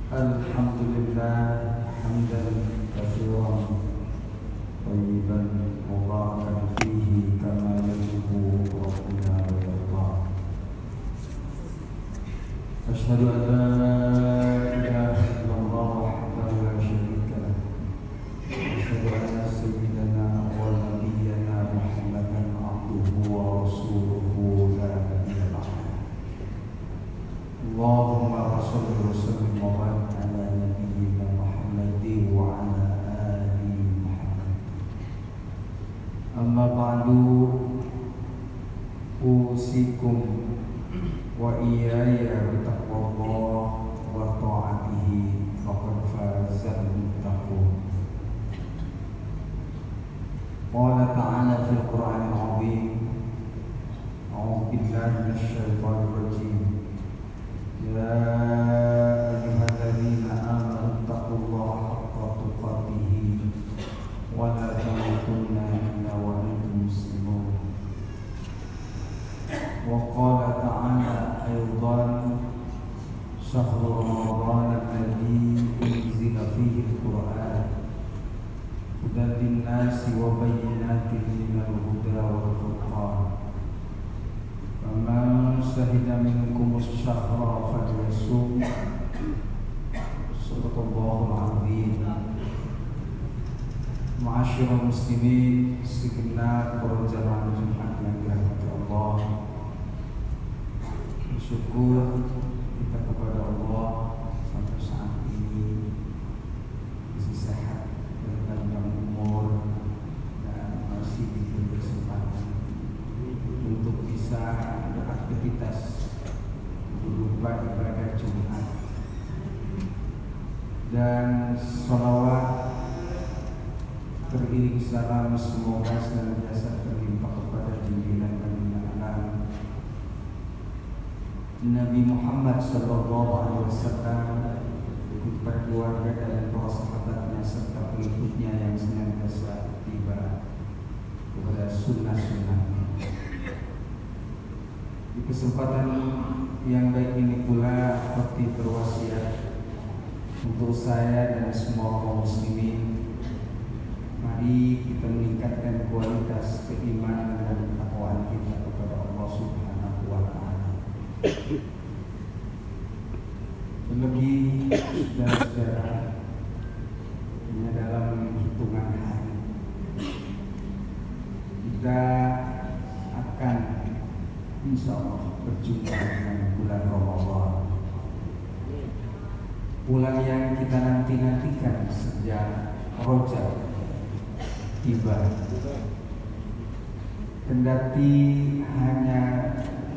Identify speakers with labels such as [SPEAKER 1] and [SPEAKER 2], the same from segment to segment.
[SPEAKER 1] Alhamdulillah hamdan katsiran thayyiban mubarakan fihi kama yuhibbu rabbuna wa yarda. Asyhadu an la ilaha illallah wahdahu la syarika lah. Asyhadu anna sayyidana wa nabiyyana Muhammadan abduhu wa rasuluhu la nabiyya ba'dahu. Allahumma shalli wa sallim wa barik ala nabiyyina Muhammadin wa ala ali Muhammad. Amma ba'du, usikum wa iyaya bitaqwallah wa ta'atihi faqad fazal muttaqun. Qala ta'ala fil Qur'anil 'azim, a'udzu billahi minasy syaithanir rajim. Ya ayyuhalladzina amanu taqullaha haqqa tuqatih wa la tamutunna illa wa antum muslimun. Wa qala ta'ala aydan syahrul ramadhan alladzi unzila fihi al-Qur'an hudan lin-nasi wa bayyinatin minal huda wal furqan. Faman syahida minkumus syahra falyasum. Shadaqallahul azim. Ma'asyiral muslimin, segenap para jamaah Jumat yang dirahmati Allah, bersyukur kita kepada Allah sampai saat ini masih sehat dan panjang umur dan masih diberi kesempatan untuk bisa beraktivitas berupa ibadah Jumat. Dan sholawat teriring salam semoga senantiasa terlimpah kepada junjungan kami alam Nabi Muhammad sallallahu alaihi wasallam, kepada keluarga dan para sahabatnya serta pengikutnya yang senantiasa tiba kepada sunnah-sunnahnya. Di kesempatan yang baik ini pula seperti berwasiat untuk saya dan semua kaum muslimin, mari kita meningkatkan kualitas keimanan dan ketakwaan kita kepada Allah Subhanahu wa ta'ala. Terlebih saudara-saudara, hanya dalam hitungan hari kita akan insya Allah berjumpa dengan bulan Ramadan, bulan yang kita nanti-nantikan sejak Rajab tiba. Kendati hanya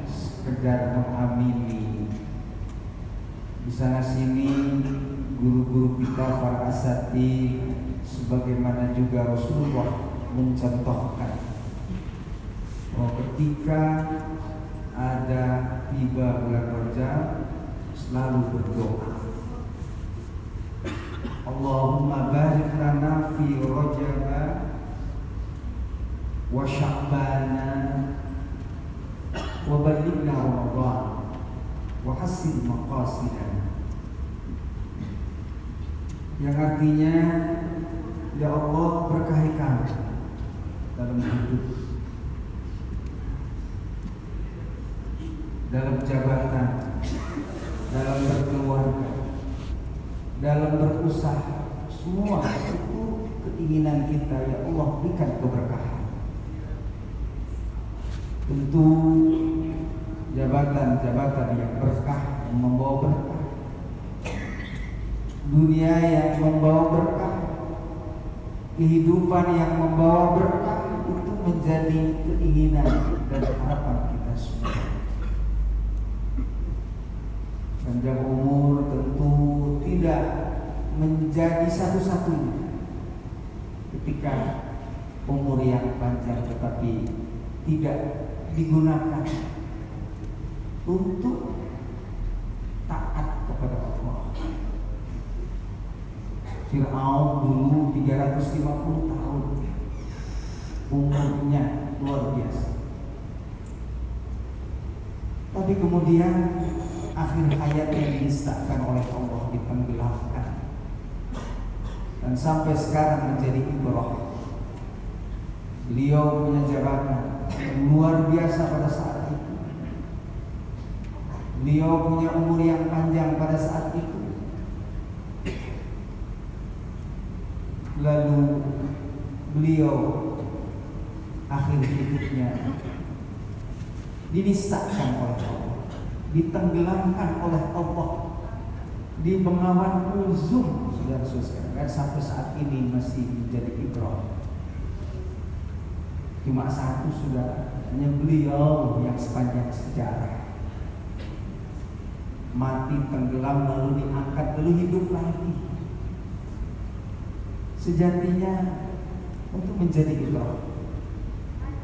[SPEAKER 1] sekedar mengamini di sana sini guru-guru kita para asatidz, sebagaimana juga Rasulullah mencontohkan bahwa ketika ada tiba bulan Rajab selalu berdoa, Allahumma barik lana fi Rajab wa Sya'bana wa ballighna Ramadan wa hassin maqasidana. Yang artinya, ya Allah, berkahi kami dalam hidup, dalam jabatan, dalam berkeluarga, dalam berusaha, semua itu keinginan kita, ya Allah berikan keberkahan. Tentu jabatan-jabatan yang berkah, yang membawa berkah, dunia yang membawa berkah, kehidupan yang membawa berkah, itu menjadi keinginan dan harapan kita semua. Panjang umur tentu tidak menjadi satu-satunya ketika umur yang panjang, tetapi tidak digunakan untuk taat kepada Allah. Fir'aun dulu 350 tahun umurnya, luar biasa. Tapi kemudian akhir dinistakan oleh Allah, ditenggelamkan, dan sampai sekarang menjadi ibrah. Beliau punya jabatan yang luar biasa pada saat itu. Beliau punya umur yang panjang pada saat itu. Lalu beliau akhir hidupnya dinistakan oleh Allah, ditenggelamkan oleh Allah di Bengawan Kulzum, saudara-saudara, dan sampai saat ini masih menjadi ibrah. Cuma satu, saudara, hanya beliau yang sepanjang sejarah mati, tenggelam, lalu diangkat, lalu hidup lagi. Sejatinya untuk menjadi ibrah,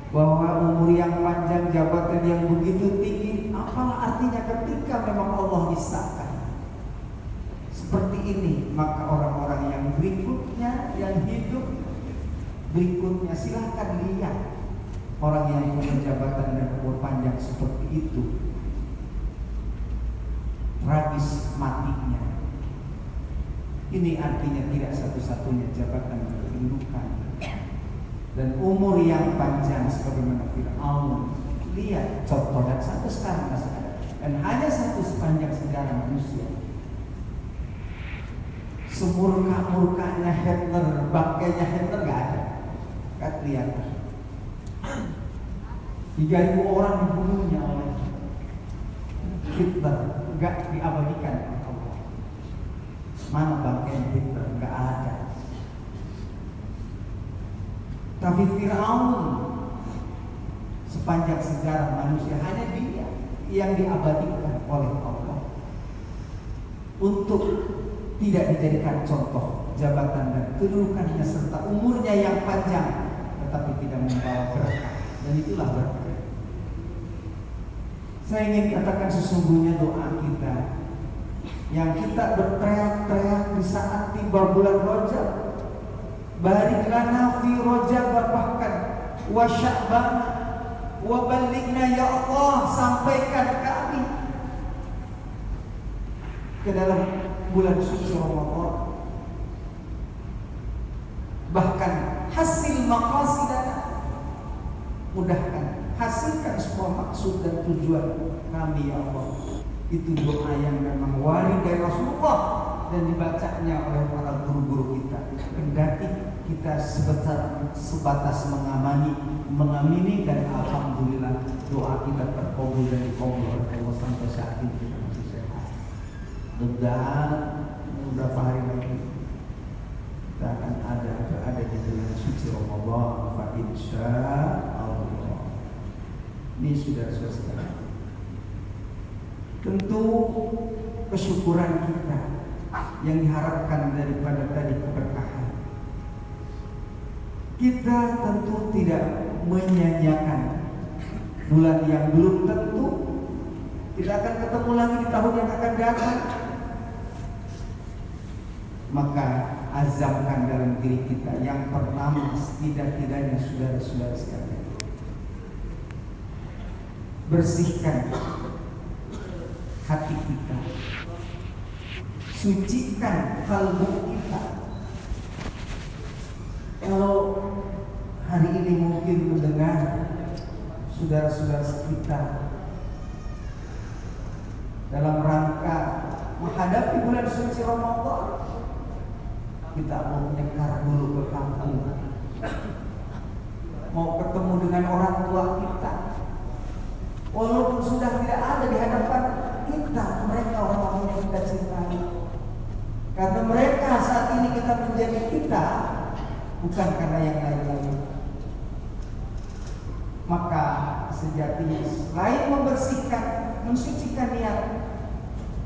[SPEAKER 1] bahwa umur yang panjang, jabatan yang begitu tinggi, apalah artinya ketika memang Allah nistakan seperti ini. Maka orang-orang yang berikutnya, yang hidup berikutnya, silahkan lihat orang yang punya jabatan dan umur panjang seperti itu, tragis matinya. Ini artinya tidak satu-satunya jabatan kedudukan dan umur yang panjang sebagaimana Fir'aun. Lihat contoh, dan satu sekarang masih ada, dan hanya satu sepanjang sejarah manusia. Semurka-murkanya Hitler, bangkainya Hitler gak ada, gak kelihatan. 3.000 orang dibunuhnya oleh Hitler, gak diabadikan oleh Allah. Mana bangkai Hitler? Gak ada. Tapi Fir'aun sepanjang sejarah manusia hanya dia yang diabadikan oleh Allah untuk tidak dijadikan contoh jabatan dan kedudukannya serta umurnya yang panjang, tetapi tidak membawa berkah. Dan itulah berkah. Saya ingin katakan, sesungguhnya doa kita yang kita berteriak-teriak di saat tiba bulan Rajab, barik lana fi Rajab, bahkan wa Sya'ban wa ballighna ya Allah, sampaikan kami ke dalam bulan suci Ramadan, bahkan hasil maqasidana, mudahkan, hasilkan semua maksud dan tujuan kami ya Allah. Itu doa yang memang wali dari Rasulullah dan dibacanya oleh para guru-guru kita. Kendati kita sebatas mengamini, dan alhamdulillah doa kita terkabul dan dikabul oleh Allah sampai saat ini kita masih sehat. Mudah-mudahan beberapa hari lagi kita akan ada di bulan suci Ramadan. Fa insya Allah. Ini saudara-saudara sekalian, tentu kesyukuran kita yang diharapkan daripada tadi keberkahan, kita tentu tidak menyanyiakan bulan yang belum tentu tidak akan ketemu lagi di tahun yang akan datang. Maka azamkan dalam diri kita, yang pertama setidak-tidaknya saudara-saudara sekalian, bersihkan hati kita, sucikan kalbu kita. Kalau hari ini mungkin mendengar saudara-saudara kita dalam rangka menghadapi bulan suci Ramadan, kita mau nyekar dulu ke kampung, mau ketemu dengan orang tua kita, walaupun sudah tidak ada di hadapan kita, mereka orang-orang yang kita cintai. Karena mereka saat ini kita menjadi kita, bukan karena yang lain-lain. Maka sejatinya selain membersihkan, mensucikan niat,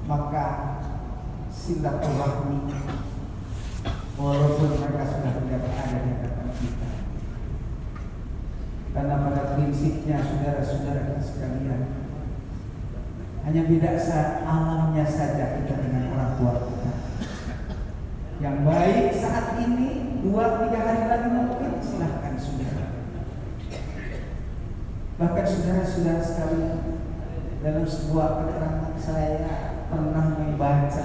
[SPEAKER 1] maka silaturahmi, walaupun mereka sudah tidak ada di hadapan kita. Karena pada prinsipnya saudara-saudara sekalian, hanya beda alamnya saja kita dengan orang tua kita. Yang baik saat ini, 2-3 hari lagi mungkin, silahkan saudara. Bahkan saudara-saudara sekalian, dalam sebuah keterangan saya pernah membaca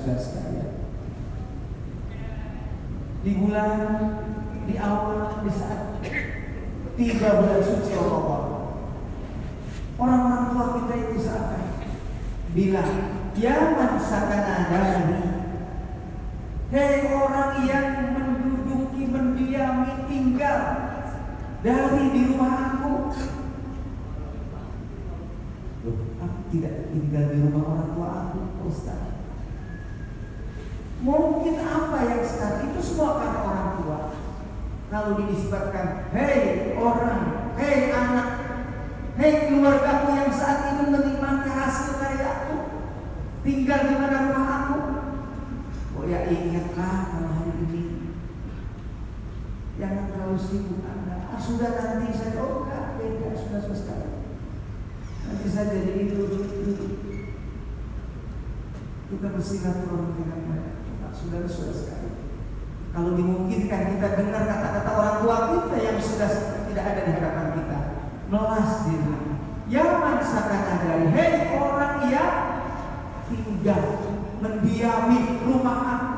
[SPEAKER 1] saudara sekalian. Di bulan, di awal, di saat 3 bulan suci Ramadan, orang-orang tua kita itu seakan bilang, ya man sakana dari, hei orang yang menduduki, mendiami, tinggal dari di rumah aku. Loh, aku tidak tinggal di rumah orang tua aku, Ustaz. Mungkin apa yang sekarang itu semua karena orang tua. Kalau dinisbatkan, hei orang, hei anak, hei keluargaku yang saat ini menikmati hasil karyaku, tinggal di mana rumah aku. Oh ya, ingatlah kalau hari ini jangan terlalu sibuk Anda. Sudah nanti saya, oh enggak, beda, sudah selesai. Nanti saja jadi itu. Kita bersilaturahmi dengan mereka. Saudara-saudara sekalian, kalau dimungkinkan kita dengar kata-kata orang tua kita yang sudah tidak ada di hadapan kita, melas diri. Ya mansakana dari, hei orang yang tinggal mendiami rumah aku.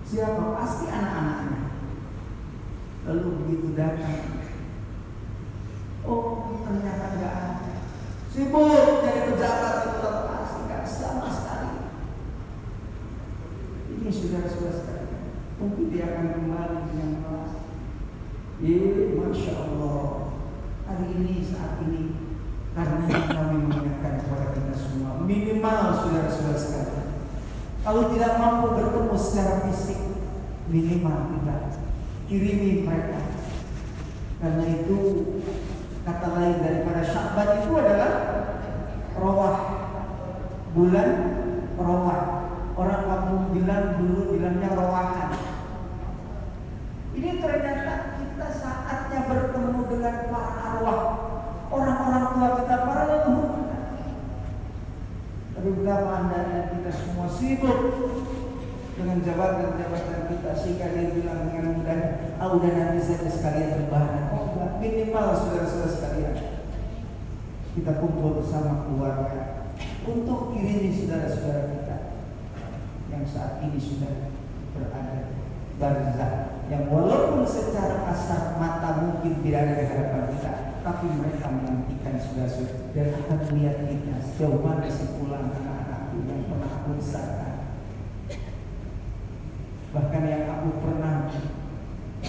[SPEAKER 1] Siapa? Pasti anak-anaknya. Lalu begitu datang, oh ternyata enggak ada. Sibuk jadi pejabat itu pasti enggak sama sekali. Ini saudara-saudara sekalian, mungkin dia akan kembali dengan melas. Masya Allah, hari ini, saat ini, karena kami mengingatkan kepada kita semua, minimal saudara-saudara sekalian, kalau tidak mampu bertemu secara fisik, minimal kita kirimi mereka. Karena itu, kata lain daripada Sya'ban itu adalah rawah, bulan rawah. Orang kampung bilang dulu bilangnya rawahan. Ini ternyata kita saatnya bertemu dengan para arwah, orang-orang tua kita, para leluhur. Tapi betapa Anda dan kita semua sibuk dengan jabatan-jabatan kita, sehingga dia bilang dengan mudah, udah nanti saja sekalian lebaran. Oh enggak, minimal saudara-saudara sekalian, kita kumpul bersama keluarga untuk kirimi saudara-saudara kita yang saat ini sudah berada barzah, yang walaupun secara kasar mata mungkin tidak ada di hadapan kita, tapi mereka menantikan saudara-saudara dan akan melihat kita sejauh mana si pulang anak-anakku yang pernah aku besarkan, bahkan yang aku pernah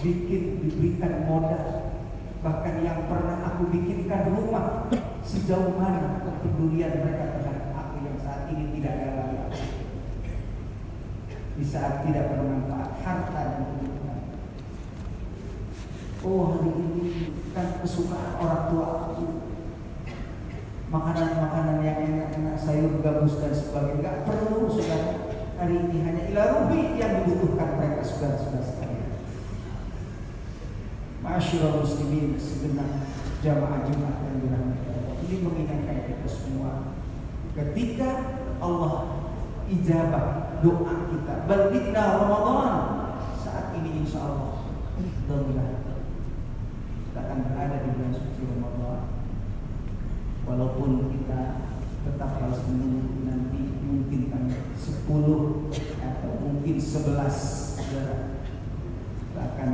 [SPEAKER 1] diberikan modal, bahkan yang pernah aku bikinkan rumah. Sejauh mana kepedulian mereka terhadap aku yang saat ini tidak ada lagi aku, di saat tidak bermanfaat harta dan kehidupan. Oh, hari ini kan kesukaan orang tua aku, makanan-makanan yang enak-enak, sayur gabus dan sebagainya, nggak perlu saudara. Hari ini hanya ilarubi yang dibutuhkan mereka, saudara-saudara sekalian. Masyaallah muslimin segenap jamaah Jumat yang dirahmati Allah. Ini mengingatkan kita semua, ketika Allah ijabah doa kita, balikna Ramadan, saat ini insya Allah kita akan berada di bulan suci Ramadan. Walaupun kita tetap harus menunggu nanti mungkin tanggal 10 atau mungkin 11, saudara, kita akan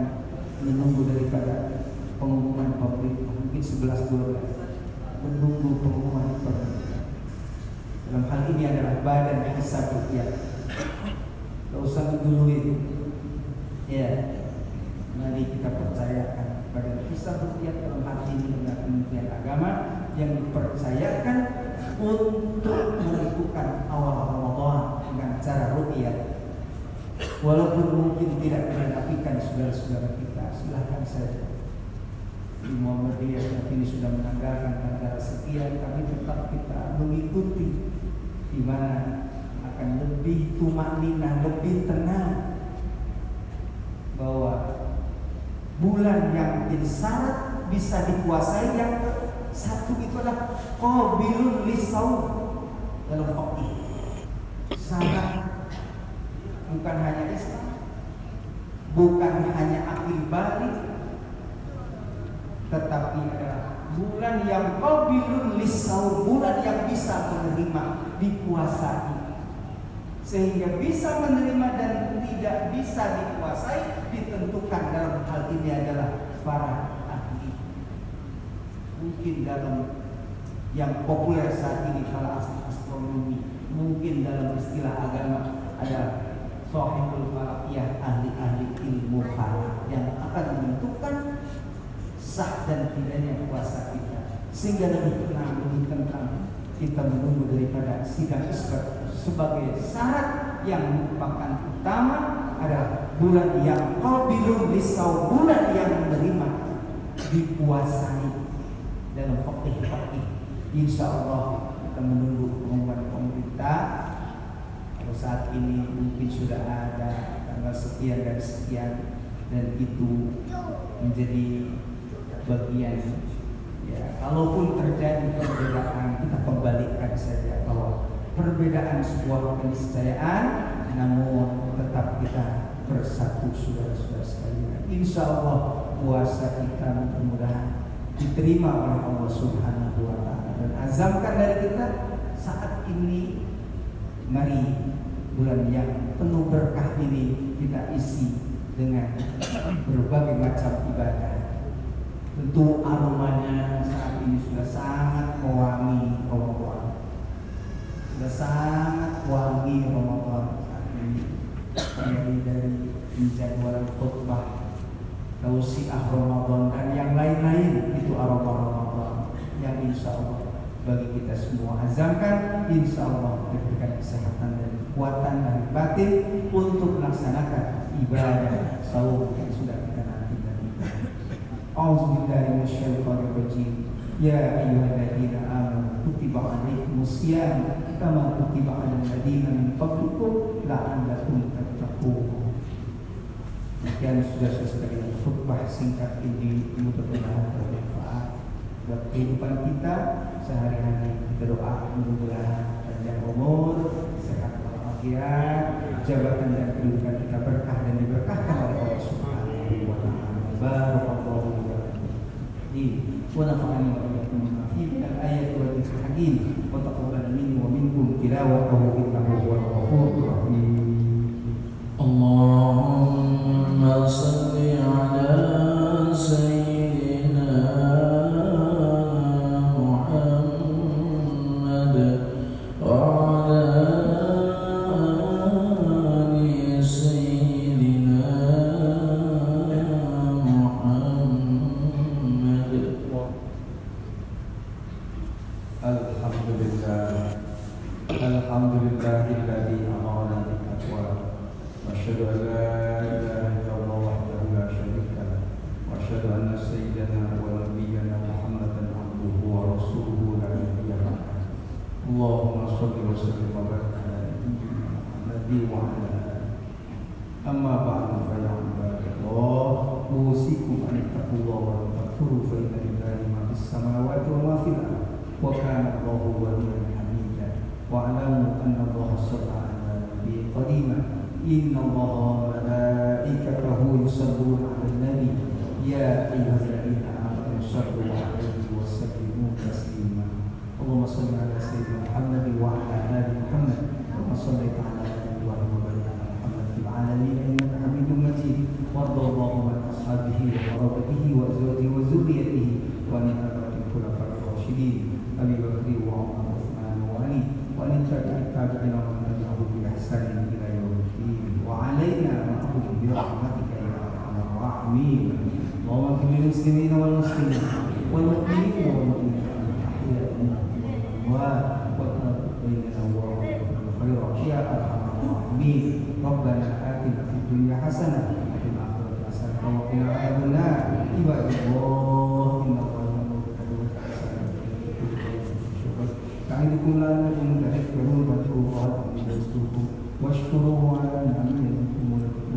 [SPEAKER 1] menunggu daripada pengumuman pemerintah, mungkin 11-12, menunggu pengumuman pemerintah. Dalam hal ini adalah badan hisab ruqyah. Tidak usah didului. Ya, mari kita percayakan badan hisab ruqyah dalam hal ini dengan Kementerian Agama yang dipercayakan untuk melakukan awal Ramadan dengan cara ruqyah. Walaupun mungkin tidak dirapikan saudara-saudara kita, silahkan saja. Di Muhammadiyah ini sudah menanggalkan tanggal sekian, tapi tetap kita mengikuti, di mana akan lebih tumakninah, lebih tenang bahwa bulan yang menjadi syarat bisa dikuasai yang satu itu adalah qabilun lisaum dalam fikih. Syarat bukan hanya Islam, bukan hanya akil balik, tetapi adalah bulan yang qabilun lisaum, bulan yang bisa menerima dikuasai. Sehingga bisa menerima dan tidak bisa dikuasai ditentukan dalam hal ini adalah para ahli. Mungkin dalam yang populer saat ini para astronomi, mungkin dalam istilah agama ada sahibul falakiyah, ahli-ahli ilmu falak yang akan menentukan sah dan tidaknya puasa kita. Sehingga lebih tentang kita menunggu daripada sidang isbat sebagai syarat yang merupakan utama adalah bulan yang qabilun lisaum, bulan yang menerima dikuasai dalam fikih. Insya Allah kita menunggu pengumuman pemerintah. Kalau saat ini mungkin sudah ada tanggal sekian dan sekian, dan itu menjadi bagian. Ya, kalaupun terjadi perbedaan, kita kembalikan saja bahwa perbedaan sebuah keniscayaan, namun tetap kita bersatu saudara-saudara sekalian. Insya Allah puasa kita mudah-mudahan diterima oleh Allah Subhanahu wa Ta'ala, dan azamkan dari kita saat ini, mari bulan yang penuh berkah ini kita isi dengan berbagai macam ibadah. Tentu aromanya saat ini sudah sangat mewangi Ramadan. Sudah sangat wangi Ramadan saat ini. Dari penjadwalan khutbah, tausiah Ramadan dan yang lain-lain, itu aroma Ramadan yang insya Allah bagi kita semua azamkan, insya Allah diberikan kesehatan dan kekuatan dan batin untuk melaksanakan ibadah saum yang sudah kita nanti-nantikan. A'udzubillahi minasyaitonir rajim. Ya ayyuhalladzina amanu kutiba alaikumus syiyam kama kutiba alal ladzina min qablikum la'allakum tattaqun. Demikian sudah sekalian, khutbah singkat ini mudah-mudahan bermanfaat buat kehidupan kita sehari-hari. Kita doa mudah-mudahan panjang umur, sehat walafiat, jabatan dan kehidupan kita berkah dan diberkahkan oleh Allah Subhanahu wa Ta'ala. Barakallahu wa nafa'ani wa iyyakum fi al-ayati wa dhikril hakim wa taqabbal minni wa minkum tilawatahu innahu huwal ghafurur rahim. Allahumma shalli ala sayyidina Muhammad wa ala ali sayyidina Alhamdulillahilladzi amarna bittaqwa wa asyhadu an la ilaha illallah wahdahu la syarika lah wa asyhadu anna sayyidana wa nabiyyana Muhammadan abduhu wa rasuluhu la nabiyya ba'dahu. Allahumma shalli wa sallim wa barik ala nabiyyina wa ala amma ba'du fa ya ibadallah usikum an taqullaha wa takfuru fa inna lillahi ma fis samawati wa ma fil ardh wa kana Allahu waliyyan wa'alamu anna Allah sallallahu alaihi qadima inna Allah malaikatahu yusalluna 'alan nabi ya ayyuhalladzina amanu sallu 'alaihi wa sallimu taslima. Allahumma shalli 'ala sayyidina Muhammad wa 'ala ali Muhammad kama shallaita 'ala Ibrahim wa barik 'ala Muhammad fil 'alamin innaka Hamidum Majid. Warḍa Allahumma an ashabihi wa qarabatihi wa azwajihi wa dzurriyyatihi wa an al khulafa'ir rasyidin Abi Bakr wa Umar wa Utsman wa Ali wa an tabi'in wa man tabi'ahum bi ihsan ila yaumiddin wa 'alaina ma'hum bi rahmatika ya arhamar rahimin. Allahumma ighfir lil muslimina wal muslimat wal mu'minina wal mu'minat ahya'i minhum wa bainana wa bainahum khairan ya arhamar rahimin. Rabbana atina fid dunya hasanah wa fil akhirati hasanah wa qina adzabannar. Ibadallah inna تعيدكم لأنكم تذكرون واذكروا الله واشكروه على نعمه ولكم